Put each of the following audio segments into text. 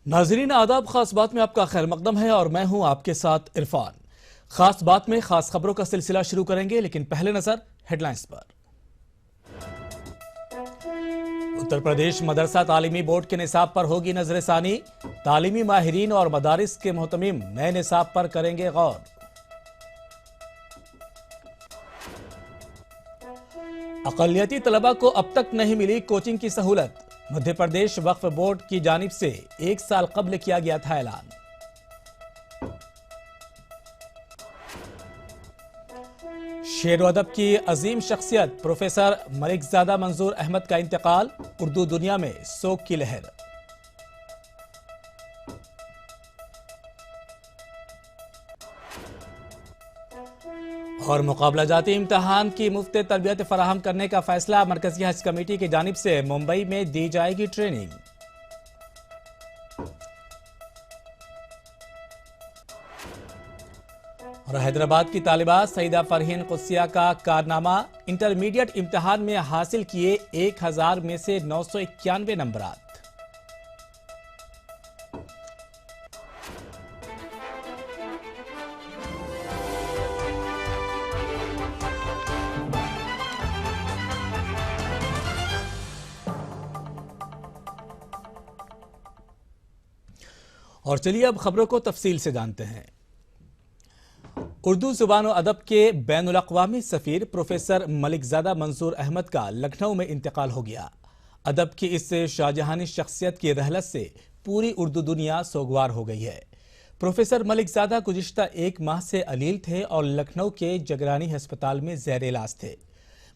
नाज़रीन आदाब, खास बात में आपका खैर मकदम है और मैं हूं आपके साथ इरफान। खास बात में खास खबरों का सिलसिला शुरू करेंगे, लेकिन पहले नजर हेडलाइंस पर। उत्तर प्रदेश मदरसा तालीमी बोर्ड के निसाब पर होगी नजरसानी। तालीमी माहिरीन और मदारिस के मोहतमिम नए निसाब पर करेंगे गौर। अक़लियती तलबा को अब तक नहीं मिली कोचिंग की सहूलत। मध्य प्रदेश वक्फ बोर्ड की जानिब से 1 साल कब्ल किया गया था ऐलान। शेर व अदब की अजीम शख्सियत प्रोफेसर मलिकजादा मंजूर अहमद का इंतकाल, उर्दू दुनिया में सोग की लहर। और मुकाबला जाती इम्तिहान की मुफ्त तरबियत फराहम करने का फैसला, मरकजी हज कमेटी की जानिब से मुंबई में दी जाएगी ट्रेनिंग। और हैदराबाद की तालिबा सईदा फरहीन कुस्सिया का कारनामा, इंटरमीडिएट इम्तिहान में हासिल किए 1000 में से 991 नंबरात। और चलिए अब खबरों को तफसील से जानते हैं। उर्दू जुबान और अदब के बैनुल अक़वामी सफ़ीर प्रोफेसर मलिकजादा मंजूर अहमद का लखनऊ में इंतकाल हो गया। अदब की इस शाहजहानी शख्सियत की रहलत से पूरी उर्दू दुनिया सोगवार हो गई है। प्रोफेसर मलिकजादा गुज़िश्ता 1 माह से अलील थे और लखनऊ के जगरानी अस्पताल में ज़ेर इलाज थे।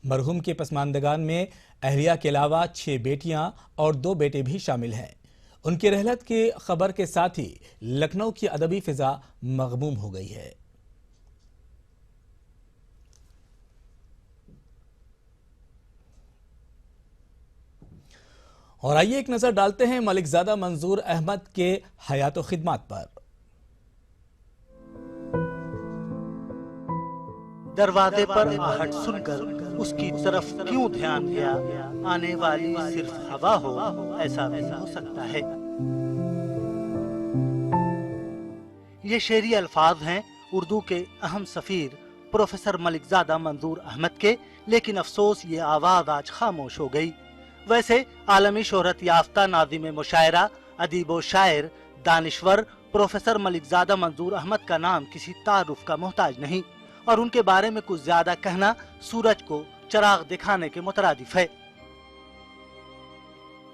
मरहूम के पसमानदगान में अहलिया के अलावा 6 बेटियां और 2 बेटे भी शामिल हैं। उनकी रहलत की खबर के साथ ही लखनऊ की अदबी फिजा मग़मूम हो गई है। और आइए एक नजर डालते हैं मलिकजादा मंजूर अहमद के हयातो खिदमत पर। दरवाजे पर आहट सुनकर उसकी तरफ क्यों ध्यान गया, आने वाली सिर्फ हवा हो, ऐसा भी हो सकता है। ये शेरी अल्फाज हैं उर्दू के अहम सफीर प्रोफेसर मलिकजादा मंजूर अहमद के, लेकिन अफसोस ये आवाज आज खामोश हो गई। वैसे आलमी शोहरत याफ्ता नाज़िम मुशायरा, अदीब व शायर, दानिश्वर प्रोफेसर मलिकजादा मंजूर अहमद का नाम किसी तारुफ का मोहताज नहीं, और उनके बारे में कुछ ज्यादा कहना सूरज को चराग दिखाने के मुतरादिफ है।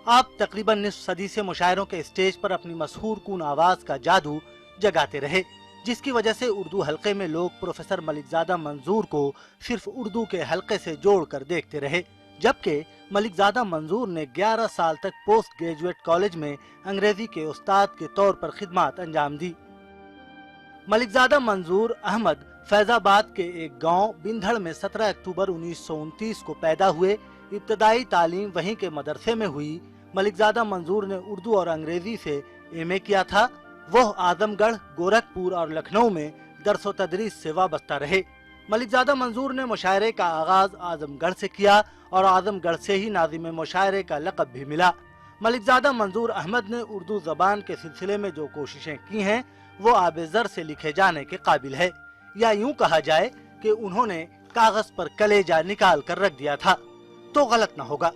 आप तकरीबन निस्फ सदी से मुशायरों के स्टेज पर अपनी मशहूर कून आवाज का जादू जगाते रहे, जिसकी वजह से उर्दू हलके में लोग प्रोफेसर मलिकजादा मंजूर को सिर्फ उर्दू के हलके से जोड़कर देखते रहे, जबकि मलिकजादा मंजूर ने 11 साल तक पोस्ट ग्रेजुएट कॉलेज में अंग्रेजी के उस्ताद के तौर पर खिदमत अंजाम दी। मलिकजादा मंजूर अहमद फैजाबाद के एक गांव बिंधड़ में 17 अक्टूबर 1929 को पैदा हुए। इब्तदाई तालीम वहीं के मदरसे में हुई। मलिकजादा मंजूर ने उर्दू और अंग्रेजी से एमए किया था। वह आजमगढ़, गोरखपुर और लखनऊ में दरस व तदरीस से वाबस्ता रहे। मलिकजादा मंजूर ने मुशायरे का आगाज आजमगढ़ से किया और आजमगढ़ से ही नाज़िम मुशायरे का लक़ब भी मिला। मलिकजादा मंजूर अहमद ने उर्दू ज़बान के सिलसिले में जो कोशिशें की हैं वो आबेज़र से लिखे जाने के काबिल है, या यूं कहा जाए कि उन्होंने कागज पर कलेजा निकाल कर रख दिया था तो गलत न होगा।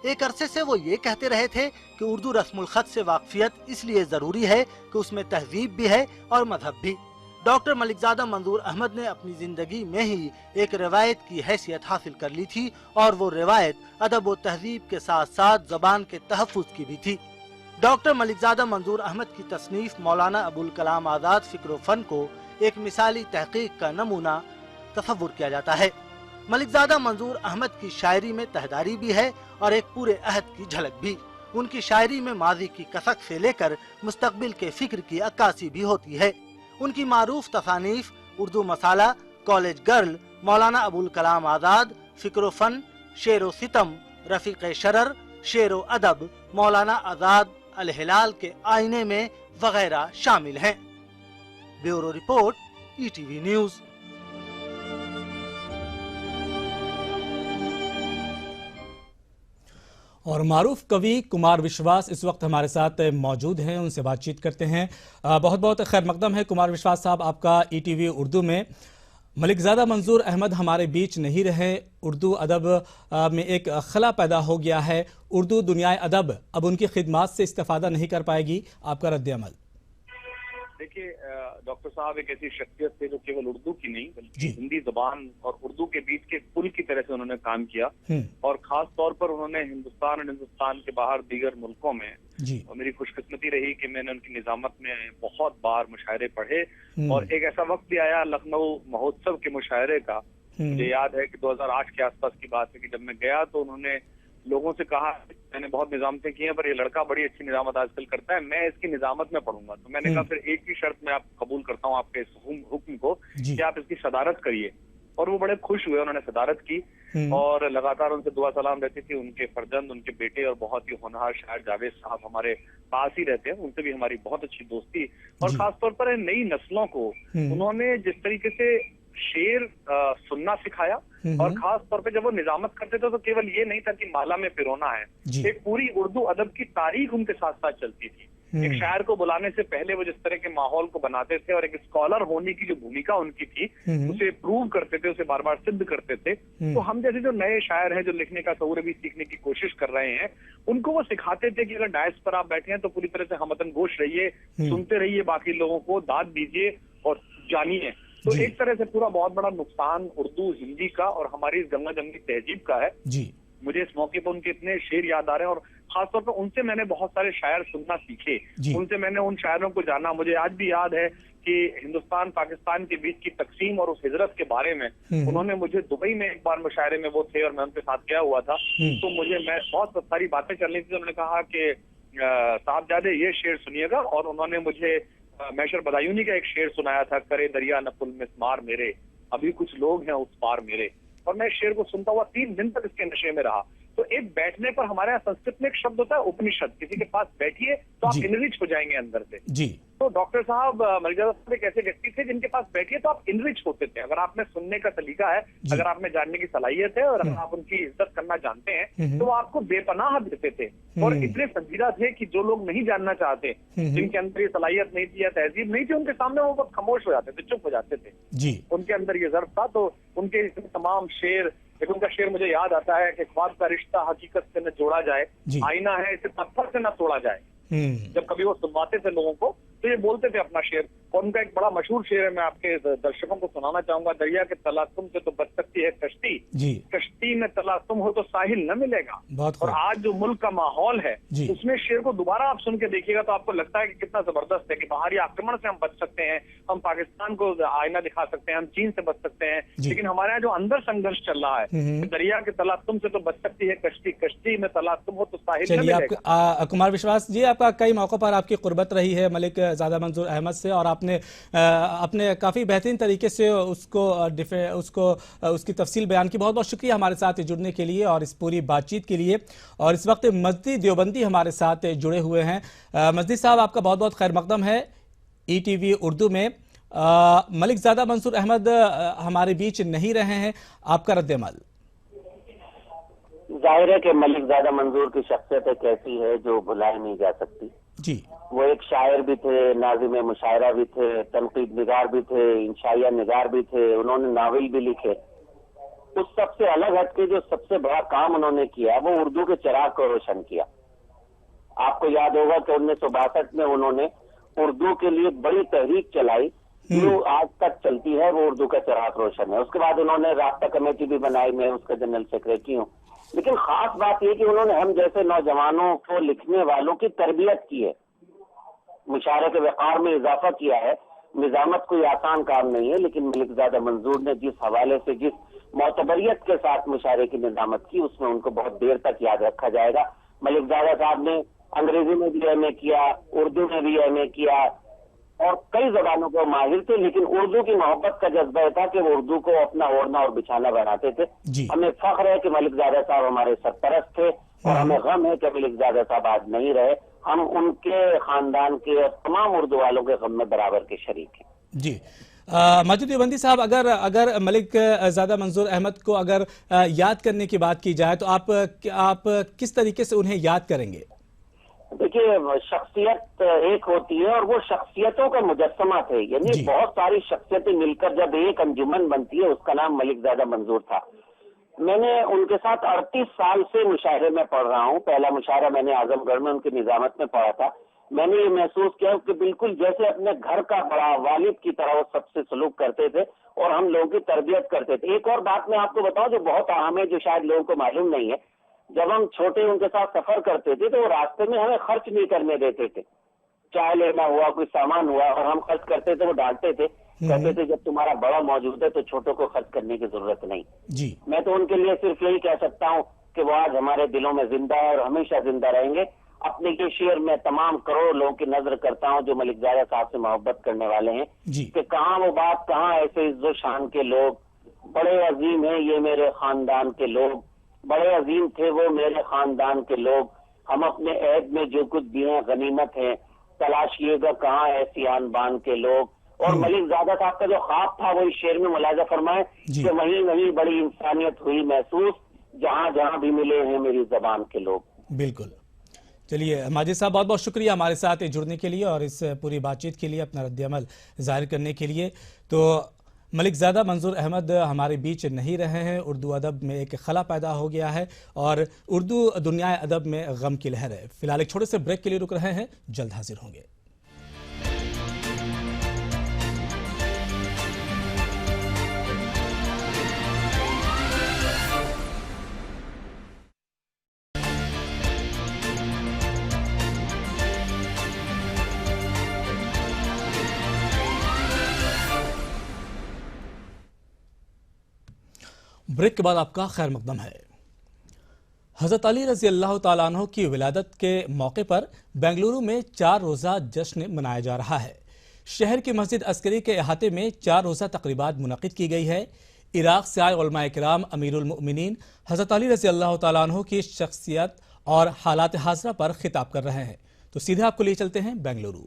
एक अरसे से वो ये कहते रहे थे कि उर्दू रस्मुल खत से वाकफियत इसलिए जरूरी है कि उसमें तहजीब भी है और मजहब भी। डॉक्टर मलिकजादा मंजूर अहमद ने अपनी जिंदगी में ही एक रिवायत की हैसियत हासिल कर ली थी, और वो रिवायत अदब व तहजीब के साथ साथ जबान के तहफ़्फ़ुज़ की भी थी। डॉक्टर मलिकजादा मंजूर अहमद की तसनीफ मौलाना अबुल कलाम आज़ाद फ़िक्र व फ़न को एक मिसाली तहकीक का नमूना तसव्वुर किया जाता है। मलिकजादा मंजूर अहमद की शायरी में तहदारी भी है और एक पूरे अहद की झलक भी। उनकी शायरी में माजी की कसक से लेकर मुस्तकबिल के फिक्र की अक्कासी भी होती है। उनकी मारूफ तसानीफ उर्दू मसाला, कॉलेज गर्ल, मौलाना अबुल कलाम आज़ाद, फ़िक्र व फ़न, शेर व सितम, रफ़ीक़ शरर, शेर व अदब, मौलाना आज़ाद, अल हिलाल के आईने में वगैरह शामिल हैं। Bureau report, ETV news. اور معروف کवि कुमार विश्वास इस वक्त हमारे साथ मौजूद हैं, उनसे बातचीत करते हैं। बहुत बहुत खैर मकदम है कुमार विश्वास साहब आपका ETV उर्दू में। मलिकज़ादा मंजूर अहमद हमारे बीच नहीं रहे, उर्दू अदब में एक खला पैदा हो गया है, उर्दू दुनियाए अदब अब उनकी खिदमात से इस्तेफादा नहीं कर पाएगी, आपका रद्द अमल? देखिए डॉक्टर साहब एक ऐसी शख्सियत थे जो केवल उर्दू की नहीं बल्कि हिंदी जबान और उर्दू के बीच के पुल की तरह से उन्होंने काम किया और खास तौर पर उन्होंने हिंदुस्तान और हिंदुस्तान के बाहर दीगर मुल्कों में और मेरी खुशकिस्मती रही कि मैंने उनकी निजामत में बहुत बार मुशायरे पढ़े और एक ऐसा वक्त भी आया लखनऊ महोत्सव के मुशायरे का, मुझे याद है कि 2008 के आसपास की बात है कि जब मैं गया तो उन्होंने लोगों से कहा मैंने बहुत निजामतें की हैं पर ये लड़का बड़ी अच्छी निजामत आजकल करता है, मैं इसकी निजामत में पढ़ूंगा। तो मैंने कहा फिर एक ही शर्त मैं आप कबूल करता हूँ आपके इस हुक्म को कि आप इसकी सदारत करिए। और वो बड़े खुश हुए, उन्होंने सदारत की और लगातार उनसे दुआ सलाम रहती थी। उनके फर्जंद, उनके बेटे और बहुत ही होनहार शायर जावेद साहब हमारे पास ही रहते हैं, उनसे भी हमारी बहुत अच्छी दोस्ती। और खासतौर पर नई नस्लों को उन्होंने जिस तरीके से शेर सुनना सिखाया और खास तौर पे जब वो निजामत करते थे तो केवल ये नहीं था कि माला में पिरोना है, एक पूरी उर्दू अदब की तारीख उनके साथ साथ चलती थी। एक शायर को बुलाने से पहले वो जिस तरह के माहौल को बनाते थे और एक स्कॉलर होने की जो भूमिका उनकी थी उसे प्रूव करते थे, उसे बार बार सिद्ध करते थे। तो हम जैसे जो नए शायर हैं जो लिखने का शऊर भी सीखने की कोशिश कर रहे हैं, उनको वो सिखाते थे कि अगर डायस पर आप बैठे हैं तो पूरी तरह से हमवतन गोश रहिए, सुनते रहिए, बाकी लोगों को दाद दीजिए और जानिए। तो एक तरह से पूरा बहुत बड़ा नुकसान उर्दू हिंदी का और हमारी इस गंगा जमनी तहजीब का है। मुझे इस मौके पर उनके इतने शेर याद आ रहे हैं और खासतौर पर उनसे मैंने बहुत सारे शायर सुनना सीखे, उनसे मैंने उन शायरों को जाना। मुझे आज भी याद है कि हिंदुस्तान पाकिस्तान के बीच की तकसीम और उस हिजरत के बारे में उन्होंने मुझे दुबई में एक बार मुशायरे में वो थे और मैं उनके साथ गया हुआ था। तो मैं बहुत सारी बातें चल रही थी तो उन्होंने कहा कि साहबजादे ये शेर सुनिएगा और उन्होंने मुझे मैशर बदायूनी का एक शेर सुनाया था, करे दरिया नपुल मिसमार मेरे, अभी कुछ लोग हैं उस पार मेरे। और मैं शेर को सुनता हुआ 3 दिन तक इसके नशे में रहा। तो एक बैठने पर हमारे यहाँ संस्कृत में एक शब्द होता है उपनिषद, किसी के पास बैठिए तो आप इनरिच हो जाएंगे अंदर से। तो डॉक्टर साहब मलिकज़ादा साहब एक ऐसे व्यक्ति थे जिनके पास बैठिए तो आप इनरिच होते थे। अगर आप में सुनने का तरीका है, अगर आप में जानने की सलाहियत है और अगर आप उनकी इज्जत करना जानते हैं तो वो आपको बेपनाह देते थे और इतने संजीदा थे कि जो लोग नहीं जानना चाहते, जिनके अंदर ये सलाहियत नहीं थी या तहजीब नहीं थी, उनके सामने वो बहुत खामोश हो जाते थे, चुप हो जाते थे। उनके अंदर ये ज़र्फ था। तो उनके तमाम शेर, एक उनका शेर मुझे याद आता है कि ख्वाब का रिश्ता हकीकत से न जोड़ा जाए, आईना है इसे पत्थर से न तोड़ा जाए। जब कभी वो सुनवाते थे लोगों को तो ये बोलते थे अपना शेर। और उनका एक बड़ा मशहूर शेर है, मैं आपके दर्शकों को सुनाना चाहूंगा। दरिया के तलातुम से तो बच सकती है कश्ती, कश्ती में तलातुम हो तो साहिल न मिलेगा। और आज जो मुल्क का माहौल है उसमें शेर को दोबारा आप सुन के देखिएगा तो आपको लगता है कि कितना जबरदस्त है कि बाहरी आक्रमण से हम बच सकते हैं, हम पाकिस्तान को आईना दिखा सकते हैं, हम चीन से बच सकते हैं। लेकिन हमारे यहाँ जो अंदर संघर्ष चल रहा है, दरिया के तलातुम से तो बच सकती है कश्ती, कश्ती में तलातुम हो तो साहिल न मिलेगा। कुमार विश्वास जी, आपका कई मौकों पर आपकी कुर्बत रही है मलिकज़ादा मंजूर अहमद से और आपने अपने काफ़ी बेहतरीन तरीके से उसकी तफसील बयान की। बहुत बहुत शुक्रिया हमारे साथ जुड़ने के लिए और इस पूरी बातचीत के लिए। और इस वक्त मजदी देवबंदी हमारे साथ जुड़े हुए हैं। मजदी साहब, आपका बहुत बहुत खैर मकदम है ETV उर्दू में। मलिकज़ादा मंजूर अहमद हमारे बीच नहीं रहे हैं, आपका रद्द अमल? जाहिर है कि मलिकज़ादा मंजूर की शख्सियत एक ऐसी है जो भुलाई नहीं जा सकती। वो एक शायर भी थे, नाज़िम मुशायरा भी थे, तनकीद निगार भी थे, इंशाइया निगार भी थे, उन्होंने नावल भी लिखे। उस सबसे अलग हटके जो सबसे बड़ा काम उन्होंने किया वो उर्दू के चिराग को रोशन किया। आपको याद होगा कि 1962 में उन्होंने उर्दू के लिए बड़ी तहरीक चलाई जो आज तक चलती है, वो उर्दू का चिराग रोशन है। उसके बाद उन्होंने राब्ता कमेटी भी बनाई, मैं उसका जनरल सेक्रेटरी हूँ। लेकिन खास बात यह कि उन्होंने हम जैसे नौजवानों को, लिखने वालों की तरबियत की है, मुशायरे के वक़ार में इजाफा किया है। निजामत कोई आसान काम नहीं है, लेकिन मलिकज़ादा मंजूर ने जिस हवाले से, जिस मोतबरियत के साथ मुशायरे की निजामत की, उसमें उनको बहुत देर तक याद रखा जाएगा। मलिकज़ादा साहब ने अंग्रेजी में भी MA किया, उर्दू में भी MA किया और कई जबानों को माहिर थे, लेकिन उर्दू की मोहब्बत का जज्बा था कि वो उर्दू को अपना ओढ़ना और बिछाना बनाते थे। हमें फख्र है कि मलिकज़ादा साहब हमारे सरपरस्त थे और हमें गम है कि मलिकज़ादा साहब आज नहीं रहे। हम उनके खानदान के और तमाम उर्दू वालों के गम में बराबर के शरीक हैं। माजिद देवबंदी साहब, अगर मलिक ज़ादा मंजूर अहमद को अगर याद करने की बात की जाए तो आप किस तरीके से उन्हें याद करेंगे? देखिए, शख्सियत एक होती है और वो शख्सियतों का मुजस्समा थे, यानी बहुत सारी शख्सियतें मिलकर जब एक अंजुमन बनती है, उसका नाम मलिक ज़ादा मंजूर था। मैंने उनके साथ 38 साल से मुशायरे में पढ़ रहा हूँ। पहला मुशायरा मैंने आजमगढ़ में उनकी निजामत में पढ़ा था। मैंने ये महसूस किया कि बिल्कुल जैसे अपने घर का बड़ा वालिद की तरह वो सबसे सलूक करते थे और हम लोगों की तरबियत करते थे। एक और बात मैं आपको बताऊं जो बहुत अहम है, जो शायद लोगों को मालूम नहीं है, जब हम छोटे उनके साथ सफर करते थे तो वो रास्ते में हमें खर्च नहीं करने देते थे। चाय लेना हुआ, कोई सामान हुआ और हम खर्च करते थे, वो डांटते थे, कहते थे जब तुम्हारा बड़ा मौजूद है तो छोटों को खर्च करने की जरूरत नहीं। जी मैं तो उनके लिए सिर्फ यही कह सकता हूँ कि वो आज हमारे दिलों में जिंदा है और हमेशा जिंदा रहेंगे। अपने ये शेर में तमाम करोड़ लोगों की नजर करता हूँ जो मलिक ज़ादा साहब से मोहब्बत करने वाले हैं कि कहाँ वो बात, कहाँ ऐसे इज्जो शान के लोग, बड़े अजीम हैं ये मेरे खानदान के लोग, बड़े अजीम थे वो मेरे खानदान के लोग, हम अपने ऐद में जो कुछ दिए हैं गनीमत है, तलाशिएगा कहाँ ऐसी आन बान के लोग। और मलिक ज़ादा साहब का जो ख्वाब था वो इस शेर में मुलाजा फरमाए कि वहीं वहीं बड़ी इंसानियत हुई महसूस, जहाँ जहाँ भी मिले हैं मेरी जबान के लोग। बिल्कुल। चलिए माजिद साहब, बहुत बहुत शुक्रिया हमारे साथ जुड़ने के लिए और इस पूरी बातचीत के लिए, अपना रद्द-ए-अमल जाहिर करने के लिए। तो मलिक ज़ादा मंजूर अहमद हमारे बीच नहीं रहे हैं। उर्दू अदब में एक खला पैदा हो गया है और उर्दू दुनिया अदब में गम की लहर है। फिलहाल एक छोटे से ब्रेक के लिए रुक रहे हैं, जल्द हाजिर होंगे। ब्रेक के बाद आपका खैर मकदम है। हज़रत अली रज़ी अल्लाह तआला अन्हु की विलादत के मौके पर बेंगलुरु में 4 रोज़ा जश्न मनाया जा रहा है। शहर की मस्जिद अस्करी के अहाते में 4 रोज़ा तक़रीबात मुनक़िद की गई है। इराक़ से आए उलमाए किराम अमीरुल मोमिनीन हज़रत अली रज़ी अल्लाह तआला अन्हु की शख्सियत और हालात हाज़रा पर खिताब कर रहे हैं। तो सीधे आपको लिए चलते हैं बेंगलुरु।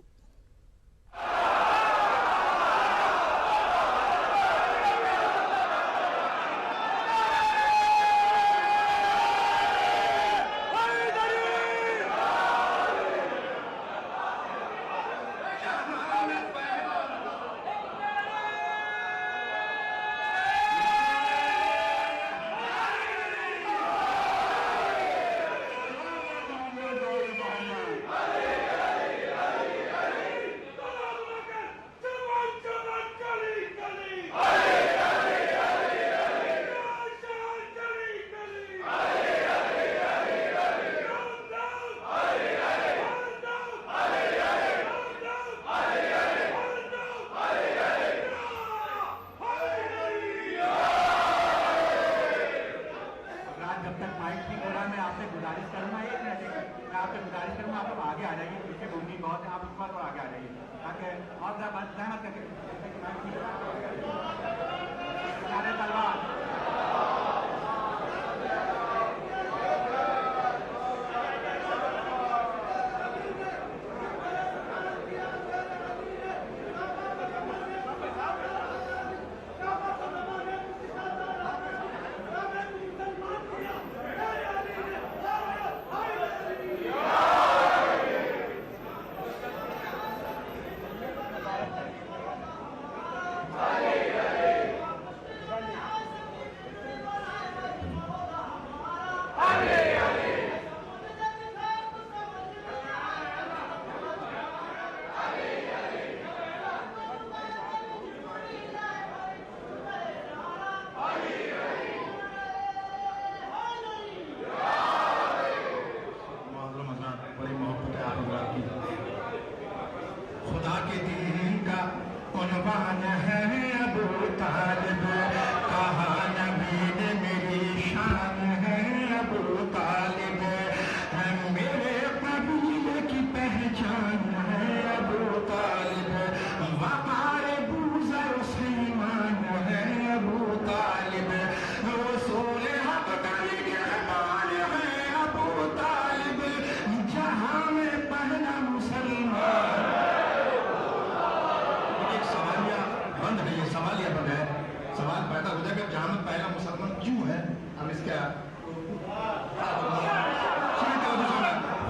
सवाल पैदा हो जाएगा जहां में पहला मुसलमान क्यों है। हम इसका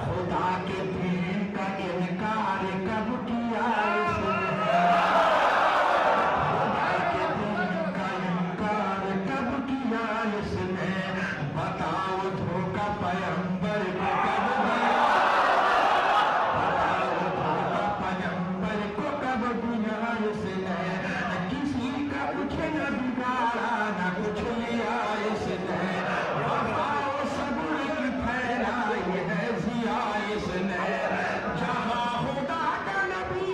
खुदा के दीन का इनकार कब किया इसने, खुदा के दीन का इनकार कब किया इसने, बताओ धोखा पैगंबर को कब दिया, बताओ धोखा पैगंबर को कब दिया इसने, किसी का कुछ न बिगाड़ा न कुछ लिया इसने, बताओ सब्र की फैलाई है जिया इसने, जहां खुदा का नबी,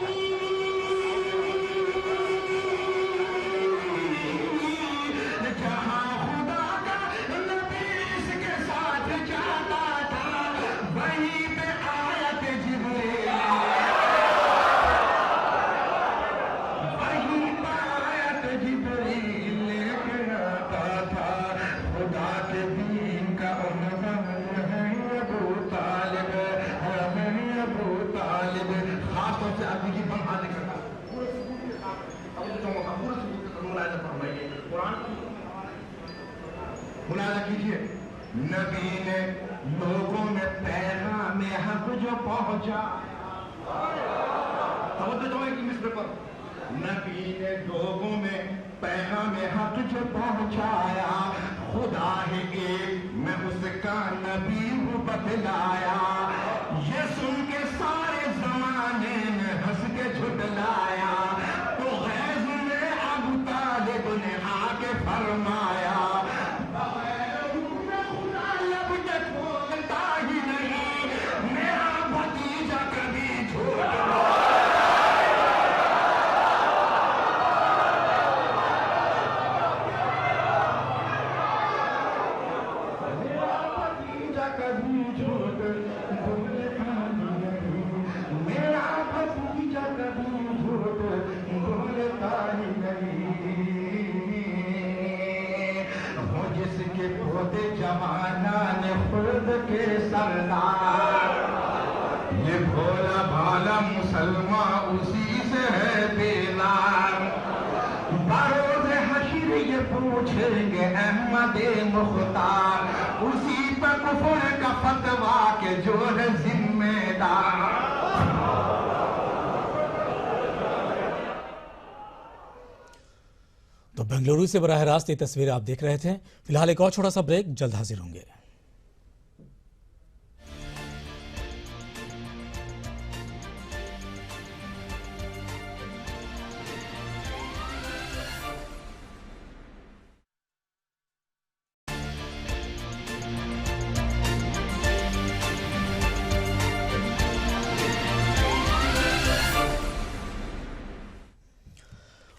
जहां खुदा का नबी इसके साथ जाता था, वहीं पे आयत जिब्रील, वहीं पे आयत जिब्रील लेके आता था। खुदा के दीन का उन्नत है अबू तालिब, है अबू तालिब। खास तौर से आदमी की बहाने करता मुलायजा फरमाइए, कुरान मुलायजा कीजिए। नबी ने लोगों में पैगाम हक जो पहुंचा, पर नबी ने लोगों में पैगाम हक जो पहुंचाया, खुदा है एक मैं उसका नबी हूँ बतलाया, ये सुन के सारे जमाने में हंस के झुटलाया, तो गैज़ में अबू तालिब ने आके फरमाया, लब तक बोलता ही नहीं, मेरा भतीजा कभी झूठ कभी झूठ बोलता नहीं, मेरा भतीजा कभी झूठ बोलता ही नहीं, हो जिसके पोते जमाना ने खुद के सरदार, ये भोला भाला मुसलमान उसी से है बेनार, बरोज़ हश्र ये पूछेंगे अहमद मुख्तार, उसी पर कुफर का फतवा के जो है जिम्मेदार। तो बेंगलुरु से बराह रास्त ये तस्वीर आप देख रहे थे। फिलहाल एक और छोटा सा ब्रेक, जल्द हाजिर होंगे।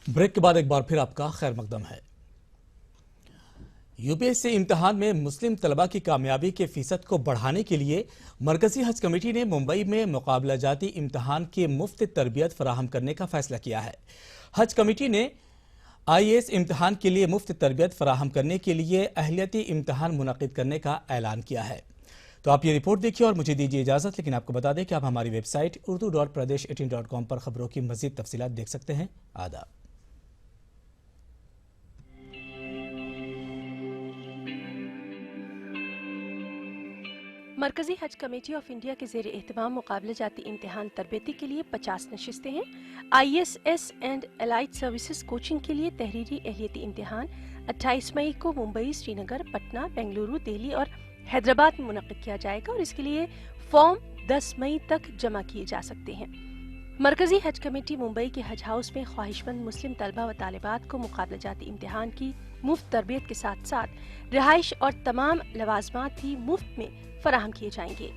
ब्रेक के बाद एक बार फिर आपका खैर मकदम है। यूपीएससी इम्तिहान में मुस्लिम तलबा की कामयाबी के फीसद को बढ़ाने के लिए मरकजी हज कमेटी ने मुंबई में मुकाबला जाती इम्तिहान की मुफ्त तरबियत फराहम करने का फैसला किया है। हज कमेटी ने आईएएस इम्तिहान के लिए मुफ्त तरबियत फराहम करने के लिए अहलियती इम्तिहान मुनक़िद करने का ऐलान किया है। तो आप ये रिपोर्ट देखिए और मुझे दीजिए इजाज़त, लेकिन आपको बता दें कि आप हमारी वेबसाइट urdu.pradesh18.com पर खबरों की मज़ीद तफसीलात देख सकते हैं। आदाब। मरकजी हज कमेटी ऑफ इंडिया के ज़ेर एहतमाम मुकाबले जाती इम्तिहान तरबेती के लिए 50 नशिस्तें हैं। ISS and allied services coaching के लिए तहरीरी अहलियती इम्तिहान 28 मई को मुंबई, श्रीनगर, पटना, बेंगलुरु, दिल्ली और हैदराबाद में मुनक़्क़िद किया जाएगा और इसके लिए फॉर्म 10 मई तक जमा किए जा सकते हैं। मरकजी हज कमेटी मुंबई के हज हाउस में ख्वाहिशमंद मुस्लिम तलबा व तालिबात को मुकाबला जाती इम्तिहान की मुफ्त तरबियत के साथ साथ रिहाइश और तमाम लवाजमात भी मुफ्त में फराहम किए जाएंगे।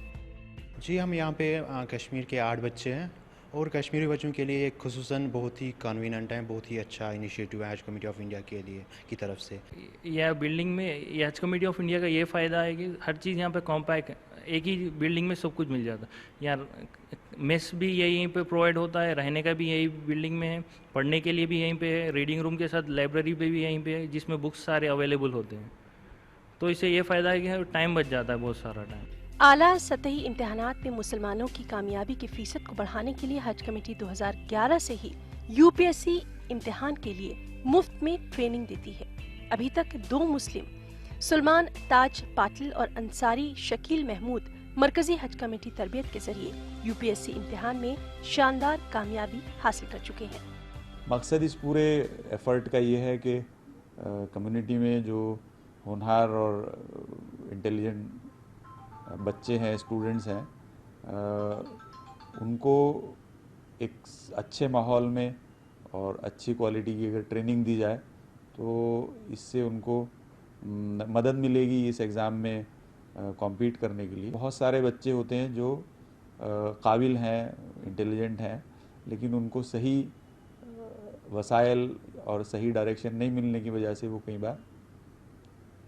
जी, हम यहाँ पे कश्मीर के 8 बच्चे हैं और कश्मीरी बच्चों के लिए खुसूसन बहुत ही कन्वीनियंट है, बहुत ही अच्छा इनिशिएटिव है हज कमेटी ऑफ इंडिया के लिए की तरफ से। यह बिल्डिंग में ये हज कमेटी ऑफ इंडिया का ये फ़ायदा है कि हर चीज़ यहाँ पे कॉम्पैक्ट, एक ही बिल्डिंग में सब कुछ मिल जाता है। यार मेस भी यहीं पे प्रोवाइड होता है, रहने का भी यही बिल्डिंग में है, पढ़ने के लिए भी यहीं पे है, रीडिंग रूम के साथ लाइब्रेरी पे भी यहीं पे है जिसमें बुक्स सारे अवेलेबल होते हैं। तो इससे ये फ़ायदा है कि टाइम बच जाता है, बहुत सारा टाइम। आला सतही इम्तिहानात में मुसलमानों की कामयाबी के फीसद को बढ़ाने के लिए हज कमेटी 2011 से ही यूपीएससी इम्तिहान के लिए मुफ्त में ट्रेनिंग देती है। अभी तक 2 मुस्लिम सुलमान ताज पाटिल और अंसारी शकील महमूद मरकजी हज कमेटी तरबियत के जरिए यूपीएससी इम्तिहान में शानदार कामयाबी हासिल कर चुके हैं। मकसद इस पूरे एफर्ट का ये है कि कम्युनिटी में जो होनहार और इंटेलिजेंट बच्चे हैं, स्टूडेंट्स हैं, उनको एक अच्छे माहौल में और अच्छी क्वालिटी की अगर ट्रेनिंग दी जाए तो इससे उनको मदद मिलेगी इस एग्ज़ाम में कॉम्पीट करने के लिए। बहुत सारे बच्चे होते हैं जो काबिल हैं, इंटेलिजेंट हैं, लेकिन उनको सही वसाइल और सही डायरेक्शन नहीं मिलने की वजह से वो कई बार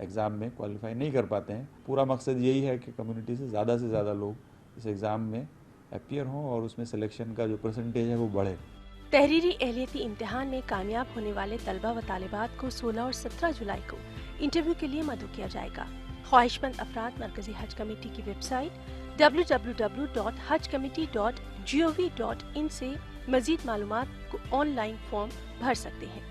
एग्ज़ाम में क्वालिफाई नहीं कर पाते हैं। पूरा मकसद यही है कि कम्युनिटी से ज़्यादा लोग इस एग्ज़ाम में अपीयर हों और उसमें सिलेक्शन का जो परसेंटेज है वो बढ़े। तहरीरी एहलियती इम्तिहान में कामयाब होने वाले तलबा व तालिबात को 16 और 17 जुलाई को इंटरव्यू के लिए मदऊ किया जाएगा। ख्वाहिशमंद अफराद मरकजी हज कमेटी की वेबसाइट www.hajcommittee.gov.in से मजीद मालूमात को ऑनलाइन फॉर्म भर सकते हैं।